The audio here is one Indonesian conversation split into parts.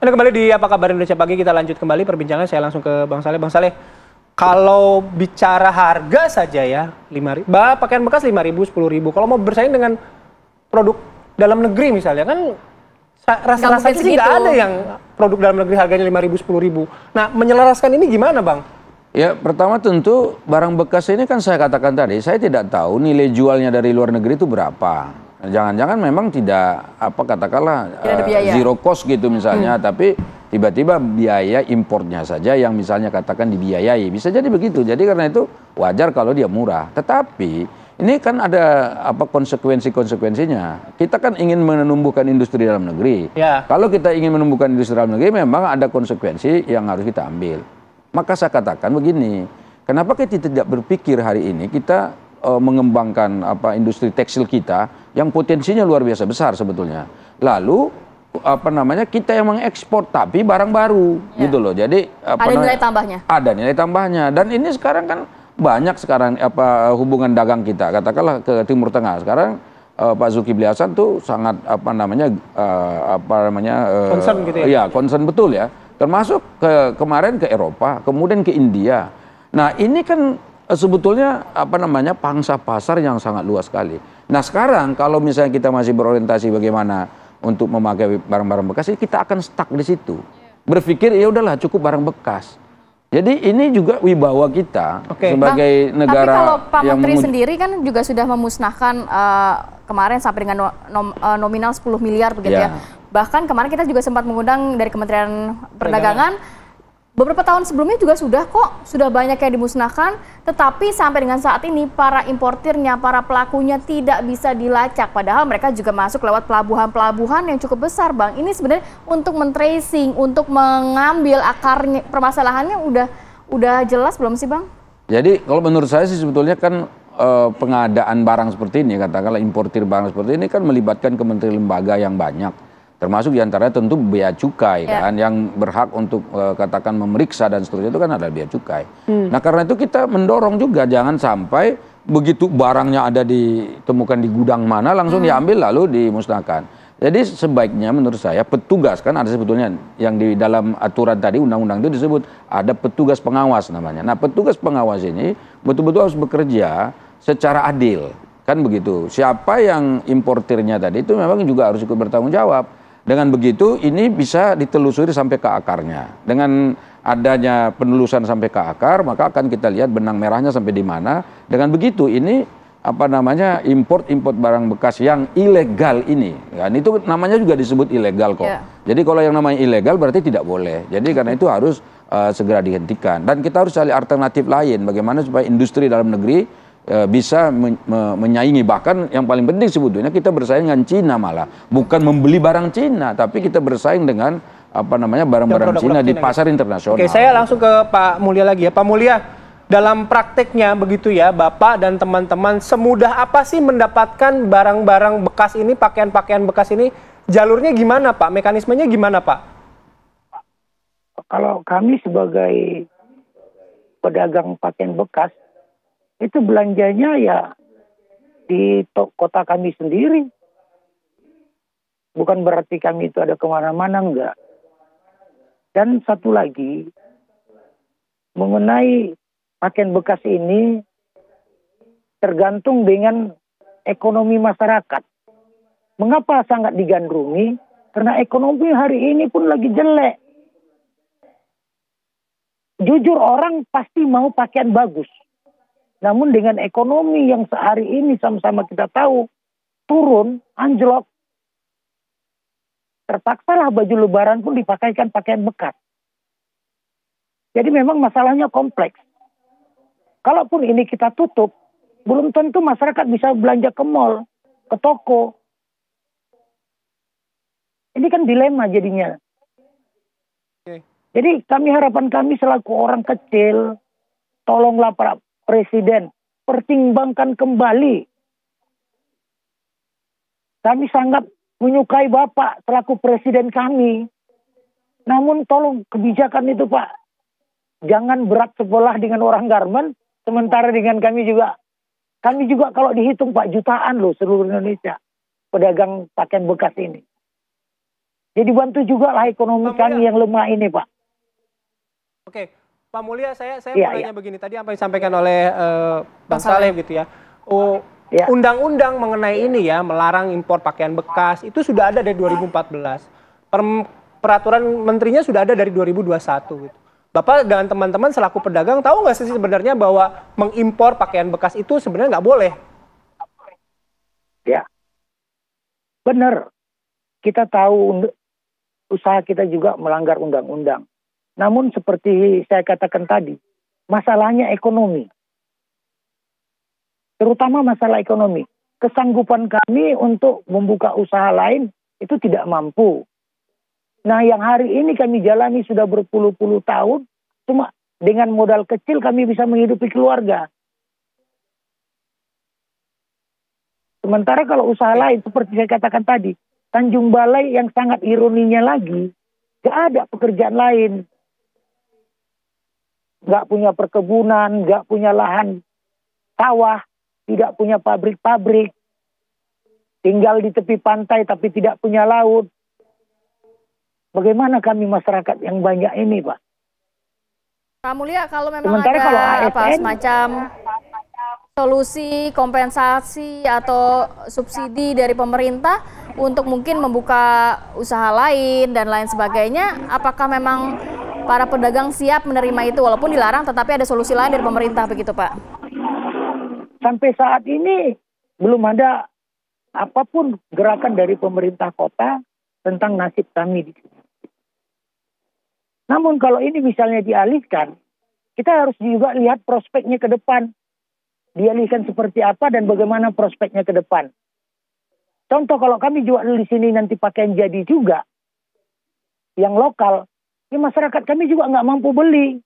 Anda kembali di Apa Kabar Indonesia Pagi, kita lanjut kembali perbincangan. Saya langsung ke Bang Saleh. Bang Saleh, kalau bicara harga saja ya, 5.000, pakaian bekas 5.000, 10.000. Kalau mau bersaing dengan produk dalam negeri misalnya, kan rasa-rasanya sih nggak ada yang produk dalam negeri harganya 5.000, 10.000. Nah, menyelaraskan ini gimana, Bang? Ya, pertama tentu barang bekas ini kan saya katakan tadi, saya tidak tahu nilai jualnya dari luar negeri itu berapa. Jangan-jangan memang tidak, katakanlah zero cost gitu misalnya, tapi tiba-tiba biaya importnya saja yang misalnya katakan dibiayai. Bisa jadi begitu. Jadi karena itu wajar kalau dia murah. Tetapi ini kan ada konsekuensinya. Kita kan ingin menumbuhkan industri dalam negeri. Ya. Kalau kita ingin menumbuhkan industri dalam negeri, memang ada konsekuensi yang harus kita ambil. Maka saya katakan begini, kenapa kita tidak berpikir hari ini kita mengembangkan industri tekstil kita yang potensinya luar biasa besar sebetulnya. Lalu kita yang mengekspor tapi barang baru gitu loh. Jadi ada nilai tambahnya. Ada nilai tambahnya, dan ini sekarang kan banyak sekarang hubungan dagang kita katakanlah ke Timur Tengah. Sekarang Pak Zulkifli Hasan tuh sangat concern gitu ya. Iya, concern betul ya. Termasuk kemarin ke Eropa, kemudian ke India. Nah, ini kan sebetulnya pangsa pasar yang sangat luas sekali. Nah, sekarang kalau misalnya kita masih berorientasi bagaimana untuk memakai barang-barang bekas, kita akan stuck di situ. Berpikir ya udahlah cukup barang bekas. Jadi ini juga wibawa kita sebagai negara. Tapi kalau Pak Menteri sendiri kan juga sudah memusnahkan kemarin sampai dengan nominal 10 miliar begitu ya. Bahkan kemarin kita juga sempat mengundang dari Kementerian Perdagangan. Beberapa tahun sebelumnya juga sudah banyak yang dimusnahkan, tetapi sampai dengan saat ini para importirnya, para pelakunya tidak bisa dilacak. Padahal mereka juga masuk lewat pelabuhan-pelabuhan yang cukup besar, Bang. Ini sebenarnya untuk men-tracing, untuk mengambil akarnya permasalahannya udah jelas belum sih, Bang? Jadi kalau menurut saya sih sebetulnya kan pengadaan barang seperti ini, katakanlah importir barang seperti ini kan melibatkan kementerian lembaga yang banyak. Termasuk diantaranya tentu bea cukai kan, yang berhak untuk katakan memeriksa dan seterusnya itu kan ada bea cukai. Nah karena itu kita mendorong juga jangan sampai begitu barangnya ada ditemukan di gudang mana langsung diambil lalu dimusnahkan. Jadi sebaiknya menurut saya petugas, kan ada sebetulnya yang di dalam aturan tadi undang-undang itu disebut ada petugas pengawas namanya. Nah petugas pengawas ini betul-betul harus bekerja secara adil, kan begitu. Siapa yang importirnya tadi itu memang juga harus ikut bertanggung jawab. Dengan begitu ini bisa ditelusuri sampai ke akarnya. Dengan adanya penelusuran sampai ke akar, maka akan kita lihat benang merahnya sampai di mana. Dengan begitu ini import barang bekas yang ilegal ini. Kan itu namanya juga disebut ilegal kok. Jadi kalau yang namanya ilegal berarti tidak boleh. Jadi karena itu harus segera dihentikan. Dan kita harus cari alternatif lain bagaimana supaya industri dalam negeri bisa menyaingi. Bahkan yang paling penting sebetulnya kita bersaing dengan Cina, malah bukan membeli barang Cina, tapi kita bersaing dengan barang-barang Cina di pasar internasional. Oke, saya langsung ke Pak Mulya lagi ya. Pak Mulya, dalam prakteknya begitu ya, Bapak dan teman-teman semudah apa sih mendapatkan barang-barang bekas ini, pakaian-pakaian bekas ini? Jalurnya gimana Pak? Mekanismenya gimana Pak? Kalau kami sebagai pedagang pakaian bekas, itu belanjanya ya di kota kami sendiri. Bukan berarti kami itu ada kemana-mana, enggak. Dan satu lagi, mengenai pakaian bekas ini tergantung dengan ekonomi masyarakat. Mengapa sangat digandrungi? Karena ekonomi hari ini pun lagi jelek. Jujur orang pasti mau pakaian bagus. Namun dengan ekonomi yang sehari ini sama-sama kita tahu turun, anjlok, terpaksalah baju lebaran pun dipakaikan pakaian bekas. Jadi memang masalahnya kompleks. Kalaupun ini kita tutup, belum tentu masyarakat bisa belanja ke mall, ke toko. Ini kan dilema jadinya. Jadi harapan kami selaku orang kecil, tolonglah para Presiden, pertimbangkan kembali. Kami sangat menyukai Bapak selaku Presiden kami. Namun tolong kebijakan itu Pak, jangan berat sebelah dengan orang garmen, sementara dengan kami juga kalau dihitung Pak jutaan loh seluruh Indonesia pedagang pakaian bekas ini. Jadi bantu juga lah ekonomi Pak kami Mulya. yang lemah ini, Pak. Oke, Pak Mulya, saya Iya, mau nanya iya. begini, tadi apa yang disampaikan oleh Bang Saleh gitu ya. Iya. Undang-undang mengenai ini ya, melarang impor pakaian bekas, itu sudah ada dari 2014. Peraturan menterinya sudah ada dari 2021 gitu. Bapak dan teman-teman selaku pedagang tahu nggak sih sebenarnya bahwa mengimpor pakaian bekas itu sebenarnya nggak boleh? Ya, benar. Kita tahu usaha kita juga melanggar undang-undang. Namun seperti saya katakan tadi, masalahnya ekonomi. Terutama masalah ekonomi. Kesanggupan kami untuk membuka usaha lain itu tidak mampu. Nah, yang hari ini kami jalani sudah berpuluh-puluh tahun, cuma dengan modal kecil kami bisa menghidupi keluarga. Sementara kalau usaha lain, seperti saya katakan tadi, Tanjung Balai yang sangat ironinya lagi, gak ada pekerjaan lain. Gak punya perkebunan, gak punya lahan sawah, tidak punya pabrik-pabrik, tinggal di tepi pantai tapi tidak punya laut. Bagaimana kami masyarakat yang banyak ini, Pak? Pak Mulya, kalau memang Sementara ada kalau apa ASN, semacam solusi kompensasi atau subsidi dari pemerintah untuk mungkin membuka usaha lain dan lain sebagainya, apakah memang para pedagang siap menerima itu walaupun dilarang tetapi ada solusi lain dari pemerintah begitu, Pak? sampai saat ini belum ada apapun gerakan dari pemerintah kota tentang nasib kami di sini. Namun kalau ini misalnya dialihkan, kita harus juga lihat prospeknya ke depan. Dialihkan seperti apa dan bagaimana prospeknya ke depan. Contoh kalau kami jual di sini nanti pakaian jadi juga, yang lokal, ya masyarakat kami juga nggak mampu beli.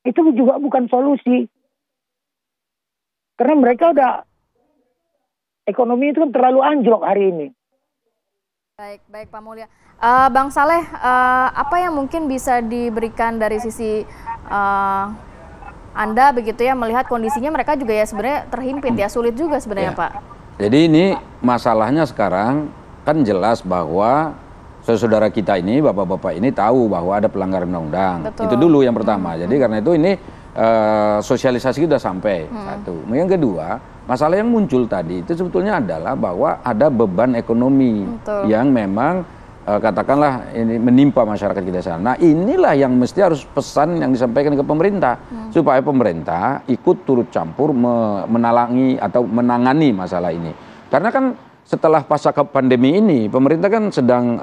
Itu juga bukan solusi. Karena mereka udah, ekonomi itu kan terlalu anjlok hari ini. Baik Pak Mulya. Bang Saleh, apa yang mungkin bisa diberikan dari sisi Anda begitu ya, melihat kondisinya mereka juga ya sebenarnya terhimpit ya, sulit juga sebenarnya Ya. Pak. Jadi ini masalahnya sekarang kan jelas bahwa saudara kita ini, bapak-bapak ini tahu bahwa ada pelanggaran undang-undang. Betul. Itu dulu yang pertama. Jadi karena itu ini sosialisasi sudah sampai satu. Yang kedua, masalah yang muncul tadi itu sebetulnya adalah bahwa ada beban ekonomi yang memang katakanlah ini menimpa masyarakat kita sana. Nah, inilah yang mesti harus pesan yang disampaikan ke pemerintah supaya pemerintah ikut turut campur menalangi atau menangani masalah ini. Karena kan setelah pasca pandemi ini, pemerintah kan sedang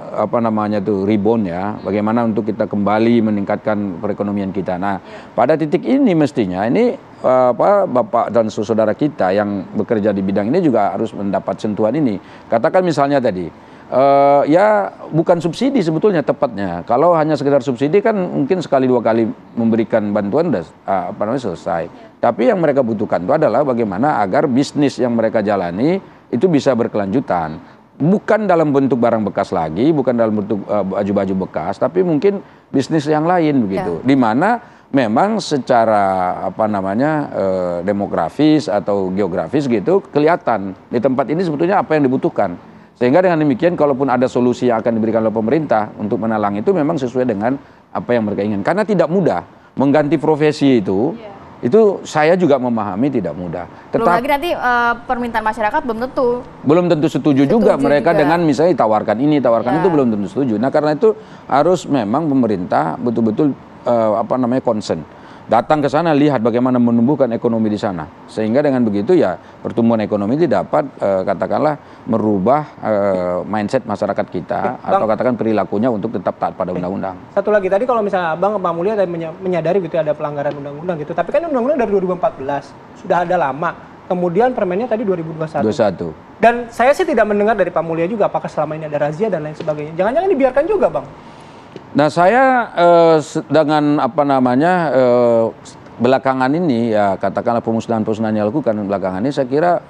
rebound ya, bagaimana untuk kita kembali meningkatkan perekonomian kita. Nah, pada titik ini mestinya ini bapak dan saudara kita yang bekerja di bidang ini juga harus mendapat sentuhan ini. Katakan misalnya tadi, ya bukan subsidi sebetulnya tepatnya. Kalau hanya sekedar subsidi kan mungkin sekali dua kali memberikan bantuan udah selesai. Tapi yang mereka butuhkan itu adalah bagaimana agar bisnis yang mereka jalani itu bisa berkelanjutan, bukan dalam bentuk barang bekas lagi, bukan dalam bentuk baju-baju bekas, tapi mungkin bisnis yang lain begitu, di mana memang secara demografis atau geografis gitu kelihatan di tempat ini sebetulnya apa yang dibutuhkan, sehingga dengan demikian kalaupun ada solusi yang akan diberikan oleh pemerintah untuk menalang itu memang sesuai dengan apa yang mereka inginkan, karena tidak mudah mengganti profesi itu. Itu saya juga memahami tidak mudah. Belum lagi nanti permintaan masyarakat belum tentu setuju juga mereka dengan misalnya tawarkan ini, tawarkan itu belum tentu setuju. Nah, karena itu harus memang pemerintah betul-betul concern. Datang ke sana, lihat bagaimana menumbuhkan ekonomi di sana. Sehingga dengan begitu ya pertumbuhan ekonomi itu dapat katakanlah merubah mindset masyarakat kita atau katakan perilakunya untuk tetap taat pada undang-undang. Satu lagi tadi kalau misalnya Abang Pak Mulya tadi menyadari gitu ada pelanggaran undang-undang gitu. Tapi kan undang-undang dari 2014 sudah ada lama. Kemudian permennya tadi 2021. Dan saya sih tidak mendengar dari Pak Mulya juga apakah selama ini ada razia dan lain sebagainya. Jangan-jangan dibiarkan juga, Bang. Nah, saya dengan belakangan ini ya katakanlah pemusnahan-pemusnahan yang dilakukan belakangan ini, saya kira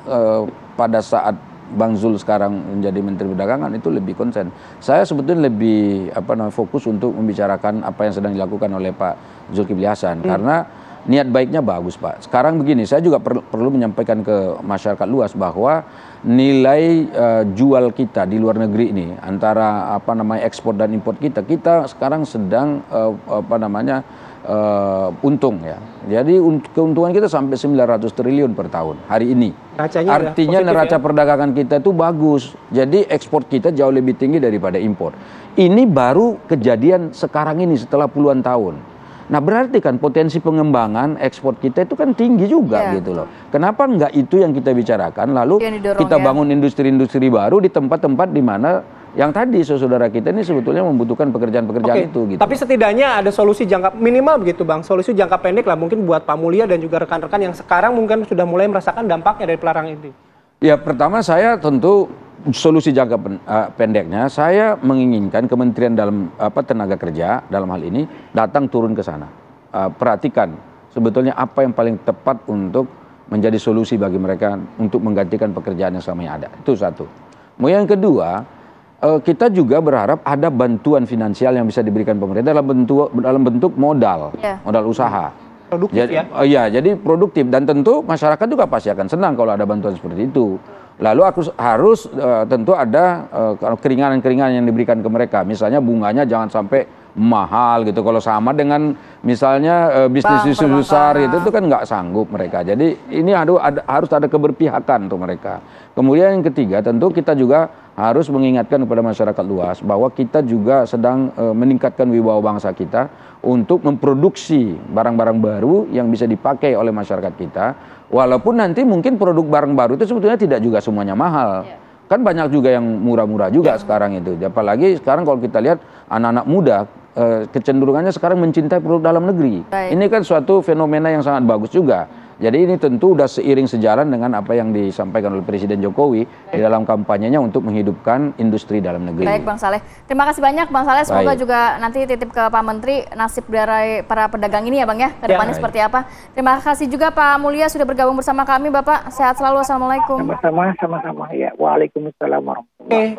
pada saat Bang Zul sekarang menjadi Menteri Perdagangan itu lebih konsen. Saya sebetulnya lebih fokus untuk membicarakan apa yang sedang dilakukan oleh Pak Zulkifli Hasan, karena niat baiknya bagus, Pak. Sekarang begini, saya juga perlu menyampaikan ke masyarakat luas bahwa nilai jual kita di luar negeri ini antara ekspor dan impor kita sekarang sedang untung ya. Jadi keuntungan kita sampai 900 triliun per tahun hari ini. Artinya neraca perdagangan kita itu bagus. Jadi ekspor kita jauh lebih tinggi daripada impor. Ini baru kejadian sekarang ini setelah puluhan tahun. Nah berarti kan potensi pengembangan ekspor kita itu kan tinggi juga gitu loh. Kenapa enggak itu yang kita bicarakan lalu kita bangun industri-industri baru di tempat-tempat di mana yang tadi saudara kita ini sebetulnya membutuhkan pekerjaan-pekerjaan itu gitu. Tapi setidaknya ada solusi jangka minimal begitu Bang, solusi jangka pendek lah mungkin buat Pak Mulya dan juga rekan-rekan yang sekarang mungkin sudah mulai merasakan dampaknya dari pelarangan ini. Ya pertama saya tentu solusi jangka pendeknya saya menginginkan Kementerian Tenaga Kerja dalam hal ini datang turun ke sana. Perhatikan sebetulnya apa yang paling tepat untuk menjadi solusi bagi mereka untuk menggantikan pekerjaan yang selama ini ada. Itu satu. Yang kedua, kita juga berharap ada bantuan finansial yang bisa diberikan pemerintah dalam bentuk modal, modal usaha. Produktif jadi, jadi produktif dan tentu masyarakat juga pasti akan senang kalau ada bantuan seperti itu. Lalu harus tentu ada keringanan-keringanan yang diberikan ke mereka. Misalnya bunganya jangan sampai mahal gitu. Kalau sama dengan misalnya bisnis besar itu kan nggak sanggup mereka. Jadi ini harus ada keberpihakan untuk mereka. Kemudian yang ketiga tentu kita juga harus mengingatkan kepada masyarakat luas bahwa kita juga sedang meningkatkan wibawa bangsa kita untuk memproduksi barang-barang baru yang bisa dipakai oleh masyarakat kita. Walaupun nanti mungkin produk barang baru itu sebetulnya tidak juga semuanya mahal. Kan banyak juga yang murah-murah juga sekarang itu. Apalagi sekarang kalau kita lihat anak-anak muda kecenderungannya sekarang mencintai produk dalam negeri. Ini kan suatu fenomena yang sangat bagus juga. Jadi ini tentu sudah seiring sejalan dengan apa yang disampaikan oleh Presiden Jokowi di dalam kampanyenya untuk menghidupkan industri dalam negeri. Baik Bang Saleh, terima kasih banyak Bang Saleh. Semoga juga nanti titip ke Pak Menteri nasib dari para pedagang ini ya Bang ya, ke depannya seperti apa. Terima kasih juga Pak Mulya sudah bergabung bersama kami Bapak. Sehat selalu, Assalamualaikum. Sama-sama ya. Waalaikumsalam warahmatullahi wabarakatuh.